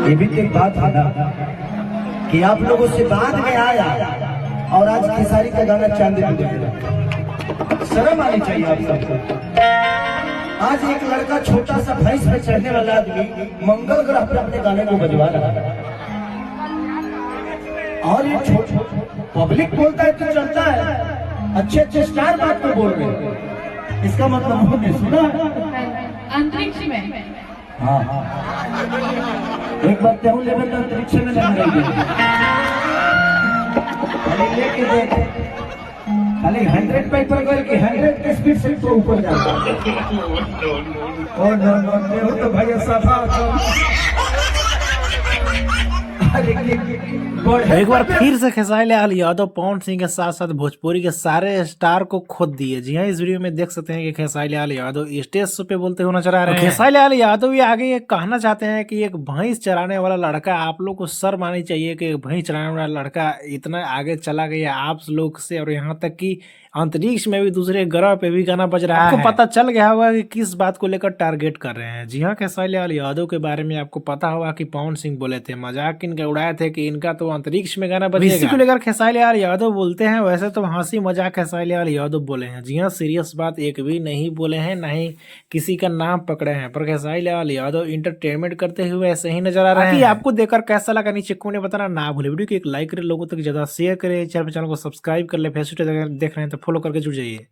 ये भी तो एक बात है ना कि आप लोगों से बाद में आया और आज खेसारी का गाना चांदी पे बज रहा। शर्म आनी चाहिए आप सबको। आज एक लड़का छोटा सा भैंस पे चढ़ने वाला आदमी मंगल ग्रह पे अपने गाने को बजवा रहा है और ये पब्लिक बोलता है तो चलता है। अच्छे अच्छे स्टार बात पे बोल रहे हैं, इसका मतलब हमने सुना अंतरिक्ष में। हाँ हाँ, एक बार तेहू लेवल अंतरिक्ष में लग रही है। खाली लेके देख, खाली 100 पेपर गए कि 100 की स्पीड से तो ऊपर जाता है। ओ नो नो, तेहू तो भैया सफा। एक बार फिर से खेसारी लाल यादव पवन सिंह के साथ साथ भोजपुरी के सारे स्टार को खोद दिए। जी हाँ, इस वीडियो में देख सकते हैं कि खेसारी लाल यादव स्टेज पे बोलते हुए नजर आ रहे हैं। खेसारी लाल यादव ये आगे ये कहना चाहते हैं कि एक भैंस चराने वाला लड़का, आप लोग को शर्म आनी चाहिए कि एक भैंस चराने वाला लड़का इतना आगे चला गया आप लोग से, और यहाँ तक कि अंतरिक्ष में भी दूसरे ग्रह पे भी गाना बज रहा है। आपको पता चल गया होगा कि किस बात को लेकर टारगेट कर रहे हैं। जी हाँ, खेसारी लाल यादव के बारे में आपको पता होगा कि पवन सिंह बोले थे, मजाक इनका उड़ाए थे कि इनका तो अंतरिक्ष में गाना बजेगा। इसी को लेकर खेसारी लाल यादव बोलते हैं, वैसे तो हंसी मजाक खेसारी लाल यादव बोले हैं। जी हाँ, सीरियस बात एक भी नहीं बोले हैं, ना ही किसी का नाम पकड़े हैं, पर खेसारी लाल यादव इंटरटेनमेंट करते हुए ऐसे ही नजर आ रहे हैं। आपको देखकर कैसा लगा नीचे कमेंट में बताना ना भूले। वीडियो को एक लाइक करें, लोगों तक ज्यादा शेयर करें, चैनल को सब्सक्राइब कर ले, फेसबुक देख रहे हैं तो फॉलो करके जुड़ जाइए।